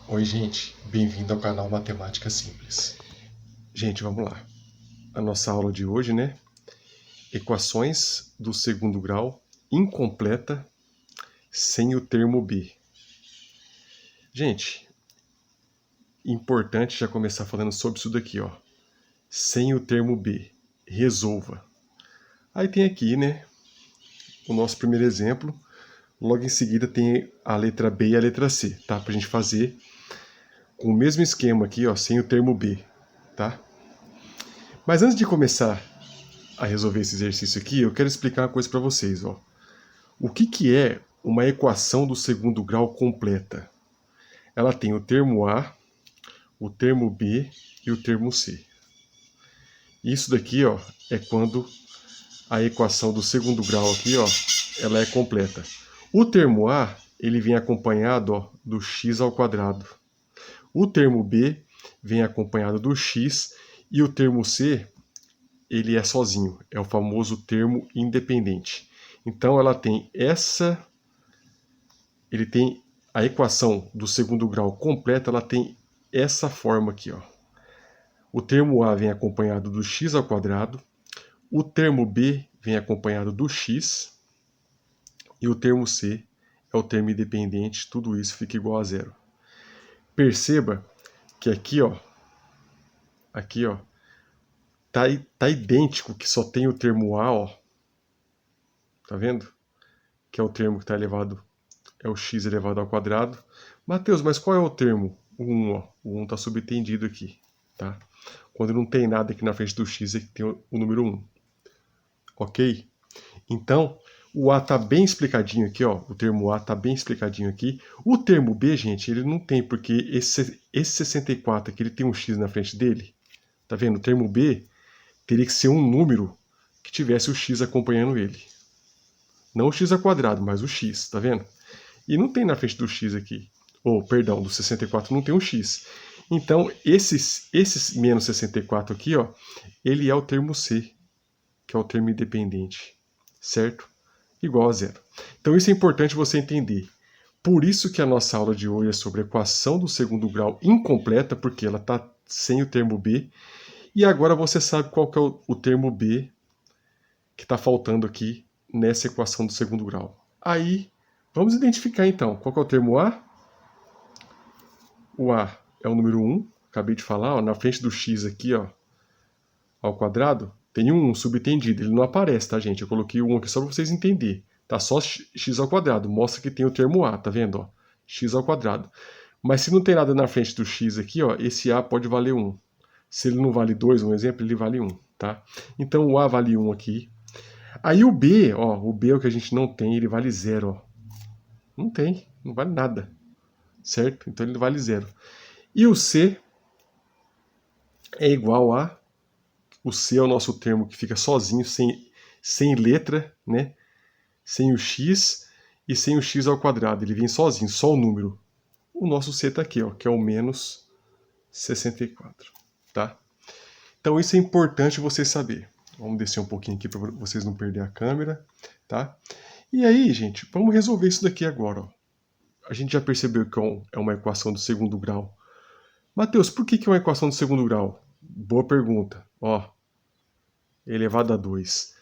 Oi, gente, bem-vindo ao canal Matemática Simples. Gente, vamos lá. A nossa aula de hoje, né? Equações do segundo grau incompleta sem o termo b. Gente, importante já começar falando sobre isso daqui, ó. Sem o termo b. Resolva. Aí tem aqui, né? O nosso primeiro exemplo. Logo em seguida tem a letra B e a letra C, tá? Pra gente fazer com o mesmo esquema aqui, ó, sem o termo b, tá? Mas antes de começar a resolver esse exercício aqui, eu quero explicar uma coisa para vocês. Ó. O que é uma equação do segundo grau completa? Ela tem o termo A, o termo B e o termo C. Isso daqui ó, é quando a equação do segundo grau aqui, ó, ela é completa. O termo A ele vem acompanhado ó, do x ao quadrado. O termo B vem acompanhado do x e o termo C ele é sozinho, é o famoso termo independente. Então ela tem ele tem a equação do segundo grau completa, ela tem essa forma aqui, ó. O termo A vem acompanhado do x ao quadrado, o termo B vem acompanhado do x e o termo C é o termo independente, tudo isso fica igual a zero. Perceba que aqui ó, tá idêntico que só tem o termo A, ó. Tá vendo? Que é o termo que está elevado, é o x elevado ao quadrado. Mateus, mas qual é o termo? O 1, ó. O 1 está subtendido aqui, tá? Quando não tem nada aqui na frente do x, é que tem o número 1. Ok? Então, o A está bem explicadinho aqui, ó. O termo A está bem explicadinho aqui. O termo B, gente, ele não tem, porque esse 64 aqui, ele tem um x na frente dele. Tá vendo? O termo B teria que ser um número que tivesse o x acompanhando ele. Não o x ao quadrado, mas o x, tá vendo? E não tem na frente do x aqui. Perdão, do 64 não tem um x. Então, esses menos 64 aqui, ó, ele é o termo C, que é o termo independente, certo? Igual a zero. Então, isso é importante você entender. Por isso que a nossa aula de hoje é sobre a equação do segundo grau incompleta, porque ela está sem o termo B. E agora você sabe qual que é o termo B que está faltando aqui nessa equação do segundo grau. Aí, vamos identificar então. Qual que é o termo A? O A é o número 1, acabei de falar, ó, na frente do x aqui, ó, ao quadrado, tem um 1 subtendido, ele não aparece, tá, gente? Eu coloquei o 1 aqui só para vocês entenderem. Tá só x ao quadrado, mostra que tem o termo A, tá vendo? Ó? X ao quadrado. Mas se não tem nada na frente do x aqui, ó, esse A pode valer 1. Se ele não vale 2, um exemplo, ele vale 1, tá? Então o A vale 1 aqui. Aí o B, ó, o B é o que a gente não tem, ele vale 0, ó. Não tem, não vale nada, certo? Então ele vale 0. E o C é igual a... O C é o nosso termo que fica sozinho, sem letra, né? Sem o x e sem o x ao quadrado. Ele vem sozinho, só o número. O nosso C está aqui, ó, que é o menos 64. Tá? Então isso é importante você saber. Vamos descer um pouquinho aqui para vocês não perderem a câmera. Tá? E aí, gente, vamos resolver isso daqui agora. Ó. A gente já percebeu que é uma equação do segundo grau. Mateus, por que é uma equação do segundo grau? Boa pergunta. Ó, elevado a 2.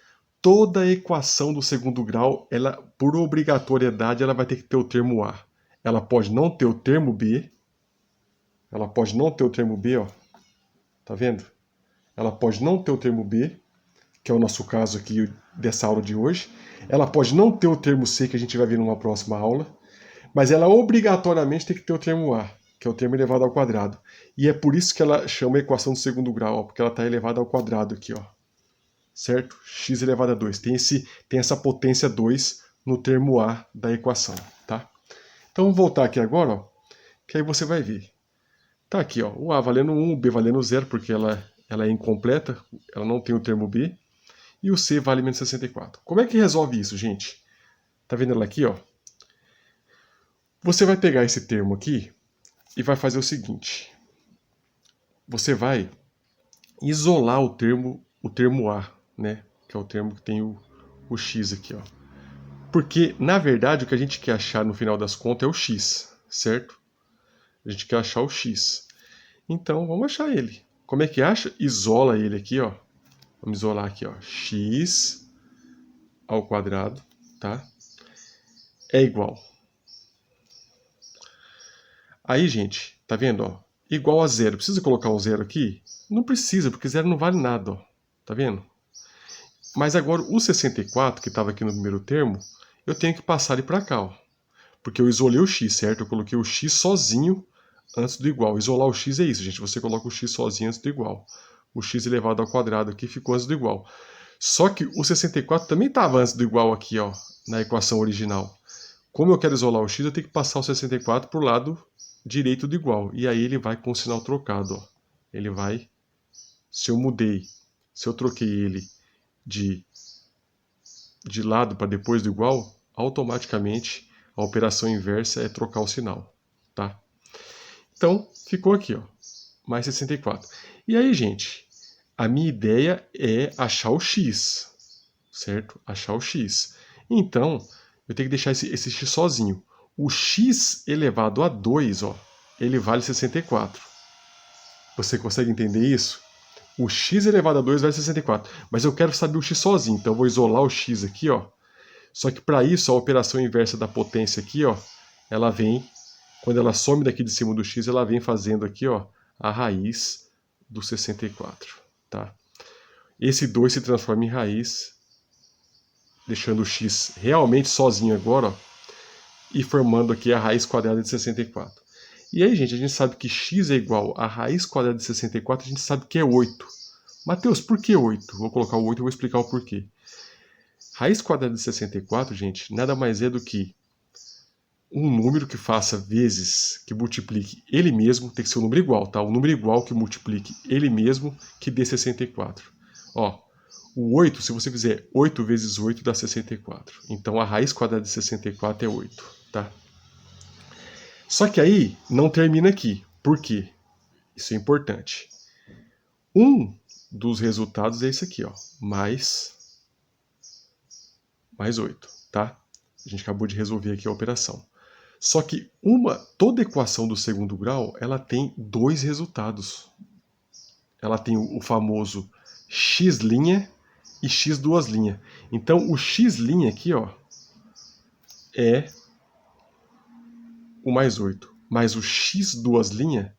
Toda equação do segundo grau, ela, por obrigatoriedade, ela vai ter que ter o termo A. Ela pode não ter o termo B. Ela pode não ter o termo B, ó. Tá vendo? Ela pode não ter o termo B, que é o nosso caso aqui dessa aula de hoje. Ela pode não ter o termo C, que a gente vai ver numa próxima aula. Mas ela obrigatoriamente tem que ter o termo A, que é o termo elevado ao quadrado. E é por isso que ela chama equação do segundo grau, ó, porque ela está elevada ao quadrado aqui, ó. Certo? X elevado a 2. Tem essa potência 2 no termo A da equação, tá? Então vamos voltar aqui agora, ó, que aí você vai ver. Tá aqui, ó, o A valendo 1, o B valendo 0, porque ela é incompleta, ela não tem o termo B, e o C vale menos 64. Como é que resolve isso, gente? Tá vendo ela aqui, ó? Você vai pegar esse termo aqui e vai fazer o seguinte. Você vai isolar o termo A, né? Que é o termo que tem o X aqui, ó. Porque, na verdade, o que a gente quer achar no final das contas é o x, certo? A gente quer achar o x. Então, vamos achar ele. Como é que acha? Isola ele aqui, ó. Vamos isolar aqui, ó. X ao quadrado, tá? É igual. Aí, gente, tá vendo, ó? Igual a zero. Precisa colocar um zero aqui? Não precisa, porque zero não vale nada, ó. Tá vendo? Mas agora o 64, que estava aqui no primeiro termo, eu tenho que passar ele para cá, ó. Porque eu isolei o x, certo? Eu coloquei o x sozinho antes do igual. Isolar o x é isso, gente. Você coloca o x sozinho antes do igual. O x elevado ao quadrado aqui ficou antes do igual. Só que o 64 também estava antes do igual aqui, ó, na equação original. Como eu quero isolar o x, eu tenho que passar o 64 para o lado direito do igual. E aí ele vai com o sinal trocado, ó. Ele vai... Se eu troquei ele de lado para depois do igual, automaticamente a operação inversa é trocar o sinal, tá? Então, ficou aqui, ó, mais 64. E aí, gente, a minha ideia é achar o x, certo? Achar o x. Então, eu tenho que deixar esse x sozinho. O x elevado a 2, ó, ele vale 64. Você consegue entender isso? O x elevado a 2 vale 64. Mas eu quero saber o x sozinho, então eu vou isolar o x aqui, ó. Só que para isso, a operação inversa da potência aqui, ó, ela vem, quando ela some daqui de cima do x, ela vem fazendo aqui, ó, a raiz do 64, tá? Esse 2 se transforma em raiz, deixando o x realmente sozinho agora, ó, e formando aqui a raiz quadrada de 64. E aí, gente, a gente sabe que x é igual a raiz quadrada de 64, a gente sabe que é 8. Mateus, por que 8? Vou colocar o 8 e vou explicar o porquê. Raiz quadrada de 64, gente, nada mais é do que um número que faça vezes, que multiplique ele mesmo, tem que ser um número igual, tá? Um número igual que multiplique ele mesmo, que dê 64. Ó, o 8, se você fizer 8 vezes 8, dá 64. Então a raiz quadrada de 64 é 8, tá? Só que aí não termina aqui. Por quê? Isso é importante. Um dos resultados é esse aqui, ó, mais 8, tá? A gente acabou de resolver aqui a operação. Só que toda equação do segundo grau, ela tem dois resultados. Ela tem o famoso x' e x duas linhas. Então o x' aqui, ó, é o mais 8. Mas o x duas linhas,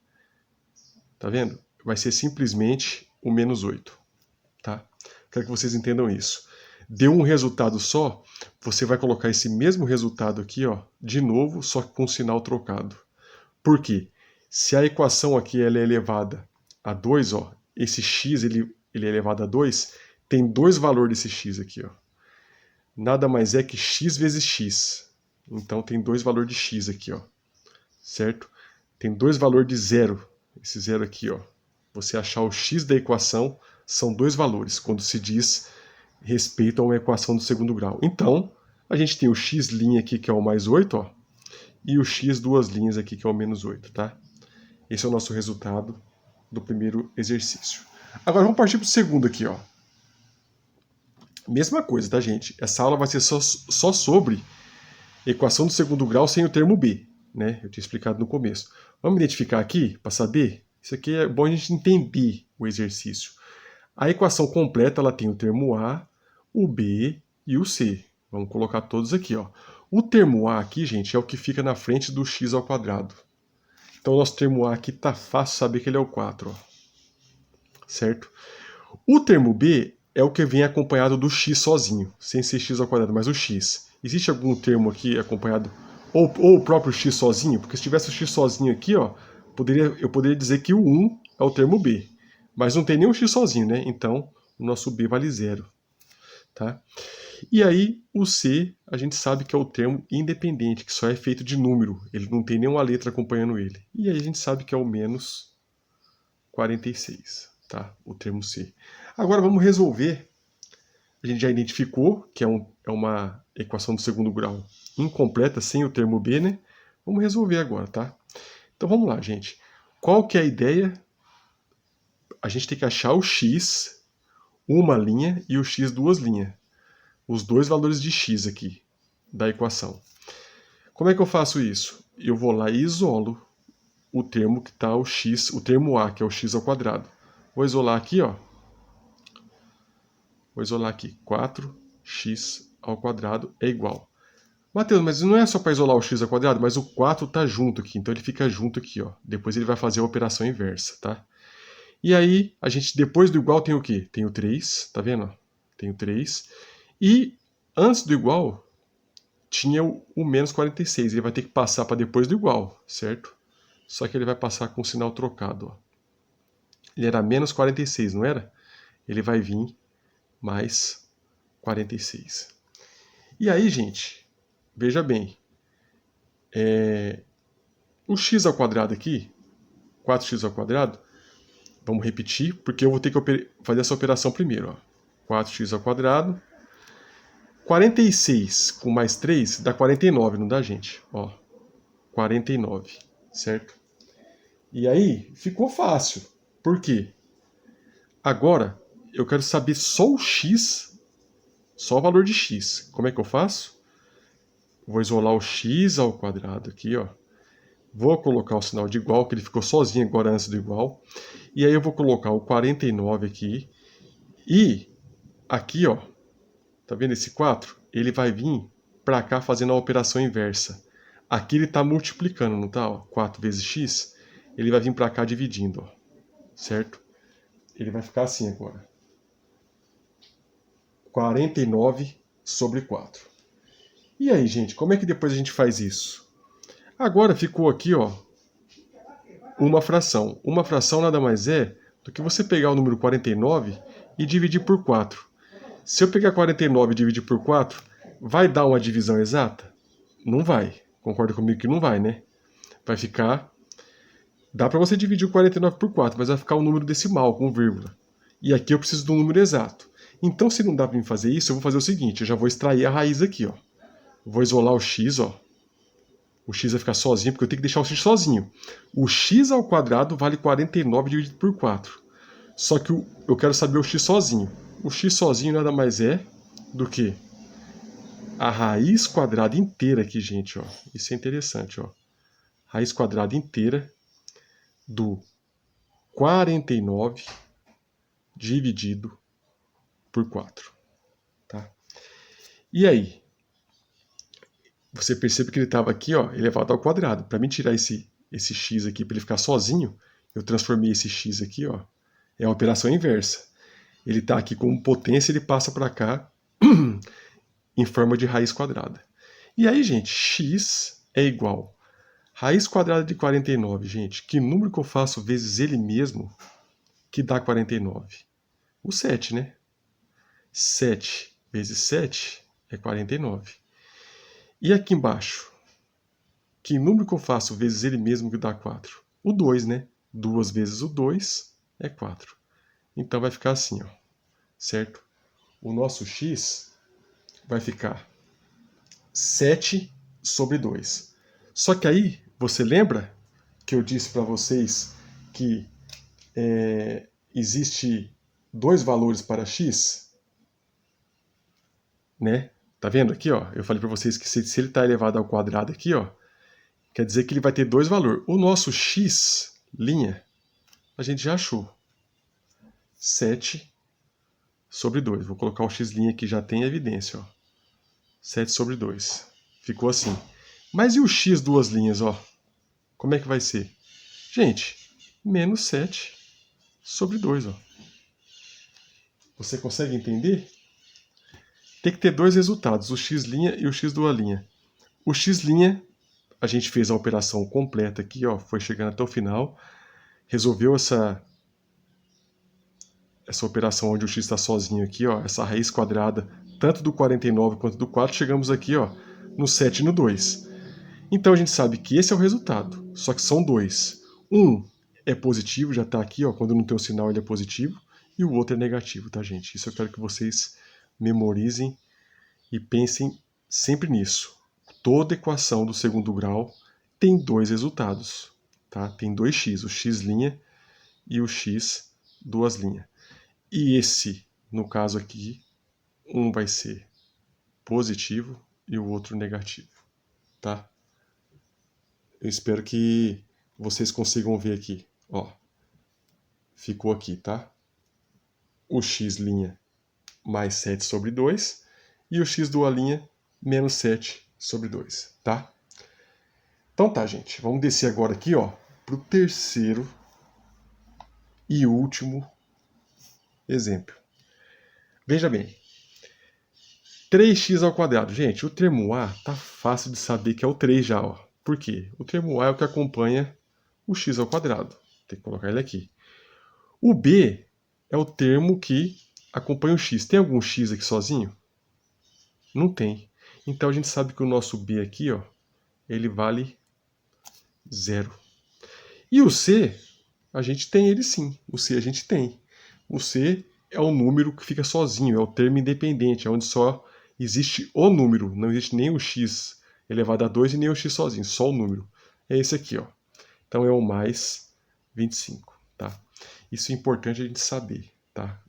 tá vendo? Vai ser simplesmente o menos 8, tá? Quero que vocês entendam isso. Deu um resultado só, você vai colocar esse mesmo resultado aqui, ó, de novo, só que com o sinal trocado. Por quê? Se a equação aqui ela é elevada a 2, ó, esse x ele é elevado a 2, tem dois valores desse x aqui, ó. Nada mais é que x vezes x. Então tem dois valores de x aqui, ó. Certo? Tem dois valores de zero. Esse zero aqui, ó. Você achar o x da equação são dois valores, quando se diz respeito a uma equação do segundo grau. Então, a gente tem o x' aqui, que é o mais 8, ó, e o x duas linhas aqui, que é o menos 8, tá? Esse é o nosso resultado do primeiro exercício. Agora vamos partir para o segundo aqui, ó. Mesma coisa, tá, gente? Essa aula vai ser só sobre equação do segundo grau sem o termo b, né? Eu tinha explicado no começo. Vamos identificar aqui, para saber? Isso aqui é bom a gente entender o exercício. A equação completa, ela tem o termo a, o b e o c. Vamos colocar todos aqui, ó. O termo a aqui, gente, é o que fica na frente do x ao quadrado. Então o nosso termo a aqui tá fácil saber que ele é o 4, ó. Certo? O termo b é o que vem acompanhado do x sozinho, sem ser x ao quadrado, mas o x. Existe algum termo aqui acompanhado, ou o próprio x sozinho? Porque se tivesse o x sozinho aqui, ó, eu poderia dizer que o 1 é o termo b. Mas não tem nenhum x sozinho, né? Então o nosso b vale 0. Tá? E aí o c, a gente sabe que é o termo independente, que só é feito de número. Ele não tem nenhuma letra acompanhando ele. E aí a gente sabe que é o menos 46, tá? O termo c. Agora vamos resolver. A gente já identificou que é uma equação do segundo grau incompleta, sem o termo b, né? Vamos resolver agora, tá? Então vamos lá, gente. Qual que é a ideia? A gente tem que achar o x, uma linha, e o x duas linhas. Os dois valores de x aqui, da equação. Como é que eu faço isso? Eu vou lá e isolo o termo que está o x, o termo a, que é o x ao quadrado. Vou isolar aqui, ó. Vou isolar aqui. 4x ao quadrado é igual. Mateus, mas não é só para isolar o x ao quadrado, mas o 4 está junto aqui, então ele fica junto aqui, ó. Depois ele vai fazer a operação inversa, tá? E aí, a gente, depois do igual, tem o quê? Tem o 3, tá vendo? Tem o 3. E antes do igual, tinha o menos 46. Ele vai ter que passar para depois do igual, certo? Só que ele vai passar com o sinal trocado, ó. Ele era menos 46, não era? Ele vai vir mais 46. E aí, gente, veja bem. O x ao quadrado aqui, 4x ao quadrado, vamos repetir, porque eu vou ter que fazer essa operação primeiro, ó. 4x ao quadrado. 46 com mais 3 dá 49, não dá, gente? Ó, 49, certo? E aí, ficou fácil. Por quê? Agora, eu quero saber só o x, só o valor de x. Como é que eu faço? Vou isolar o x ao quadrado aqui, ó. Vou colocar o sinal de igual, que ele ficou sozinho agora antes do igual. E aí eu vou colocar o 49 aqui. E aqui, ó, tá vendo esse 4? Ele vai vir para cá fazendo a operação inversa. Aqui ele está multiplicando, não tá? Ó, 4 vezes x. Ele vai vir para cá dividindo, ó, certo? Ele vai ficar assim agora. 49 sobre 4. E aí, gente, como é que depois a gente faz isso? Agora ficou aqui, ó, uma fração. Uma fração nada mais é do que você pegar o número 49 e dividir por 4. Se eu pegar 49 e dividir por 4, vai dar uma divisão exata? Não vai. Concorda comigo que não vai, né? Vai ficar... Dá para você dividir o 49 por 4, mas vai ficar um número decimal, com vírgula. E aqui eu preciso de um número exato. Então, se não dá para mim fazer isso, eu vou fazer o seguinte, eu já vou extrair a raiz aqui, ó. Vou isolar o x, ó. O x vai ficar sozinho, porque eu tenho que deixar o x sozinho. O x ao quadrado vale 49 dividido por 4. Só que eu quero saber o x sozinho. O x sozinho nada mais é do que a raiz quadrada inteira aqui, gente, ó. Isso é interessante, ó. Raiz quadrada inteira do 49 dividido por 4. Tá? E aí? Você percebe que ele estava aqui, ó, elevado ao quadrado. Para mim tirar esse x aqui, para ele ficar sozinho, eu transformei esse x aqui, ó. É a operação inversa. Ele está aqui como potência, ele passa para cá em forma de raiz quadrada. E aí, gente, x é igual raiz quadrada de 49, gente. Que número que eu faço vezes ele mesmo que dá 49? O 7, né? 7 vezes 7 é 49. E aqui embaixo? Que número que eu faço vezes ele mesmo que dá 4? O 2, né? 2 vezes o 2 é 4. Então vai ficar assim, ó. Certo? O nosso x vai ficar 7 sobre 2. Só que aí, você lembra que eu disse para vocês que existe dois valores para x? Né? Tá vendo aqui, ó? Eu falei para vocês que se ele está elevado ao quadrado aqui, ó, quer dizer que ele vai ter dois valores. O nosso x, a gente já achou. 7 sobre 2. Vou colocar o x' aqui, já tem evidência, ó. 7 sobre 2. Ficou assim. Mas e o x duas linhas, ó? Como é que vai ser? Gente, menos 7 sobre 2, ó. Você consegue entender? Tem que ter dois resultados, o x' e o x duas linhas. O x', a gente fez a operação completa aqui, ó, foi chegando até o final, resolveu essa operação onde o x está sozinho aqui, ó, essa raiz quadrada, tanto do 49 quanto do 4, chegamos aqui, ó, no 7 e no 2. Então a gente sabe que esse é o resultado, só que são dois. Um é positivo, já está aqui, ó, quando não tem o sinal ele é positivo, e o outro é negativo, tá, gente? Isso eu quero que vocês memorizem e pensem sempre nisso. Toda equação do segundo grau tem dois resultados, tá? Tem dois x, o x' e o x duas linhas. E esse, no caso aqui, um vai ser positivo e o outro negativo, tá? Eu espero que vocês consigam ver aqui. Ó, ficou aqui, tá? O x' mais 7 sobre 2 e o x dual' menos 7 sobre 2, tá? Então tá, gente. Vamos descer agora aqui, ó, pro terceiro e último exemplo. Veja bem. 3x². Gente, o termo a tá fácil de saber que é o 3 já, ó. Por quê? O termo a é o que acompanha o x². Tem que colocar ele aqui. O b é o termo que acompanha o x. Tem algum x aqui sozinho? Não tem. Então a gente sabe que o nosso b aqui, ó, ele vale 0. E o c, a gente tem ele sim. O c a gente tem. O c é o número que fica sozinho, é o termo independente, é onde só existe o número, não existe nem o x elevado a 2 e nem o x sozinho, só o número. É esse aqui, ó. Então é o mais 25, tá? Isso é importante a gente saber, tá?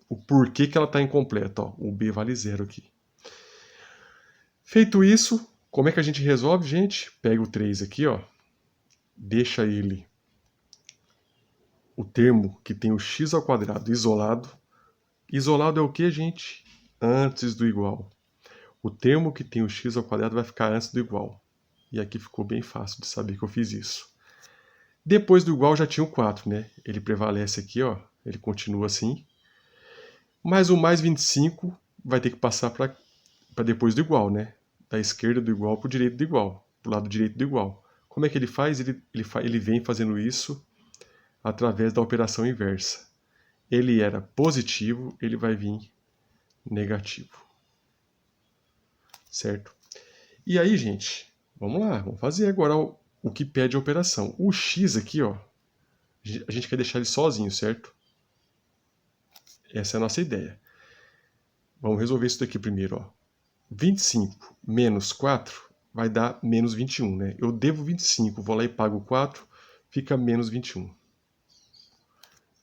O porquê que ela está incompleta, ó. O b vale 0 aqui. Feito isso, como é que a gente resolve, gente? Pega o 3 aqui, ó. Deixa ele, o termo que tem o x² isolado. Isolado é o que, gente? Antes do igual. O termo que tem o x² vai ficar antes do igual. E aqui ficou bem fácil de saber que eu fiz isso. Depois do igual já tinha o 4, né? Ele prevalece aqui, ó. Ele continua assim. Mas o mais 25 vai ter que passar para depois do igual, né? Da esquerda do igual para o direito do igual. Para o lado direito do igual. Como é que ele faz? Ele vem fazendo isso através da operação inversa. Ele era positivo, ele vai vir negativo. Certo? E aí, gente, vamos lá. Vamos fazer agora o que pede a operação. O x aqui, ó, a gente quer deixar ele sozinho, certo? Essa é a nossa ideia. Vamos resolver isso daqui primeiro, ó. 25 menos 4 vai dar menos 21, né? Eu devo 25, vou lá e pago 4, fica menos 21.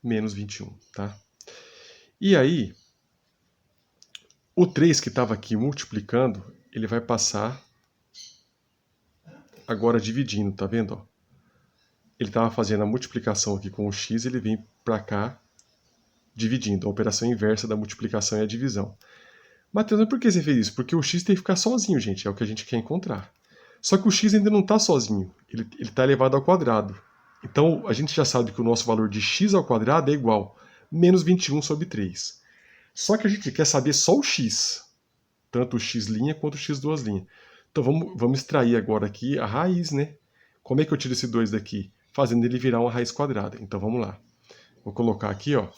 Menos 21, tá? E aí, o 3 que estava aqui multiplicando, ele vai passar agora dividindo, tá vendo? Ó? Ele estava fazendo a multiplicação aqui com o x, ele vem para cá dividindo. A operação inversa da multiplicação é a divisão. Matheus, mas por que você fez isso? Porque o x tem que ficar sozinho, gente. É o que a gente quer encontrar. Só que o x ainda não está sozinho. Ele está elevado ao quadrado. Então, a gente já sabe que o nosso valor de x² é igual a menos 21 sobre 3. Só que a gente quer saber só o x. Tanto o x' quanto o x²'. Então, vamos extrair agora aqui a raiz, né? Como é que eu tiro esse 2 daqui? Fazendo ele virar uma raiz quadrada. Então, vamos lá. Vou colocar aqui, ó.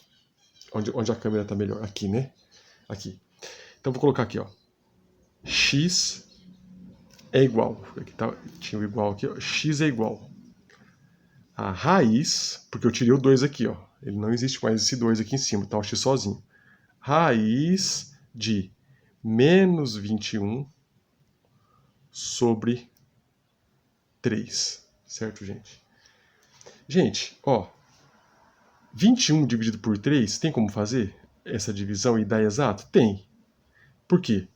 Onde a câmera está melhor. Aqui, né? Aqui. Então, vou colocar aqui, ó. X é igual. Aqui tinha o igual aqui, ó. X é igual a raiz, porque eu tirei o 2 aqui, ó. Ele não existe mais esse 2 aqui em cima, tá o x sozinho. Raiz de menos 21 sobre 3. Certo, gente? Gente, ó. 21 dividido por 3, tem como fazer essa divisão e dar exato? Tem. Por quê?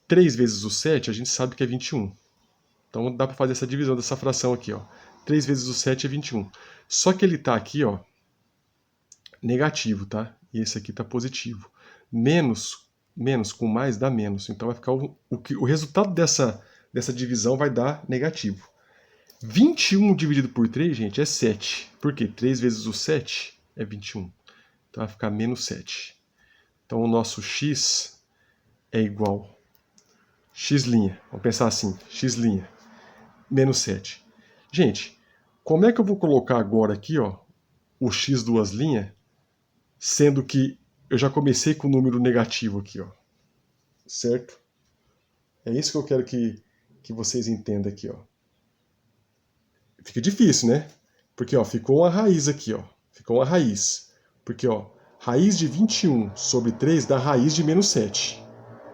3 vezes o 7, a gente sabe que é 21. Então dá para fazer essa divisão dessa fração aqui, ó. 3 vezes o 7 é 21. Só que ele está aqui, ó, negativo, tá? E esse aqui está positivo. Menos com mais dá menos. Então vai ficar o resultado dessa divisão vai dar negativo. 21 dividido por 3, gente, é 7. Por quê? 3 vezes o 7 é 21. Então vai ficar menos 7. Então o nosso x é igual x'. Vamos pensar assim, x' menos 7. Gente, como é que eu vou colocar agora aqui, ó, o x²', sendo que eu já comecei com o número negativo aqui, ó. Certo? É isso que eu quero que vocês entendam aqui, ó. Fica difícil, né? Porque, ó, ficou uma raiz aqui, ó. Ficou uma raiz. Porque, ó, raiz de 21 sobre 3 dá raiz de menos 7.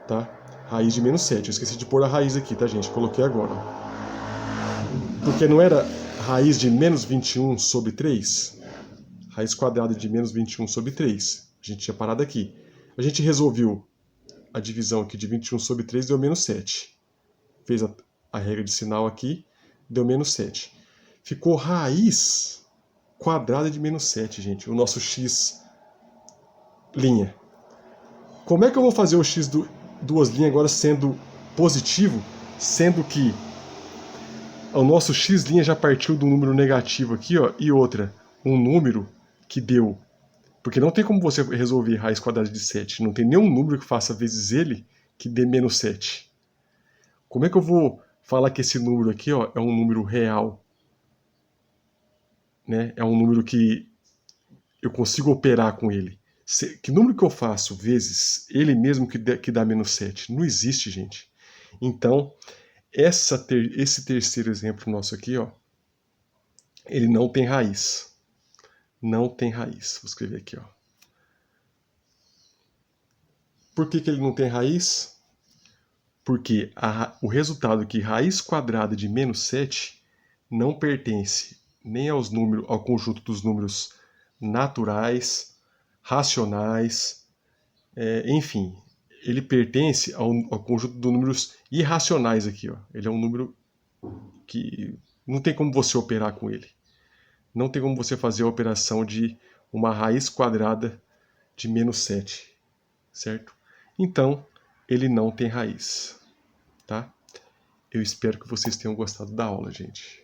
Tá? Raiz de menos 7. Eu esqueci de pôr a raiz aqui, tá, gente? Coloquei agora, ó. Porque não era raiz de menos 21 sobre 3? Raiz quadrada de menos 21 sobre 3. A gente tinha parado aqui. A gente resolveu a divisão aqui de 21 sobre 3, deu menos 7. Fez a regra de sinal aqui, deu menos 7. ficou raiz quadrada de menos 7, gente, o nosso x'. Como é que eu vou fazer o x duas linhas agora sendo positivo, sendo que o nosso x' já partiu do número negativo aqui, ó, e outra, um número que deu. Porque não tem como você resolver raiz quadrada de 7. Não tem nenhum número que faça vezes ele que dê menos 7. Como é que eu vou falar que esse número aqui, ó, é um número real? Né? É um número que eu consigo operar com ele. Que número que eu faço vezes ele mesmo que dá menos 7? Não existe, gente. Então, esse terceiro exemplo nosso aqui, ó, ele não tem raiz. Não tem raiz. Vou escrever aqui, ó. Por que ele não tem raiz? Porque o resultado aqui, raiz quadrada de menos 7, não pertence nem ao conjunto dos números naturais, racionais, enfim, ele pertence ao conjunto dos números irracionais aqui. Ó. Ele é um número que não tem como você operar com ele. Não tem como você fazer a operação de uma raiz quadrada de menos 7, certo? Então, ele não tem raiz, tá? Eu espero que vocês tenham gostado da aula, gente.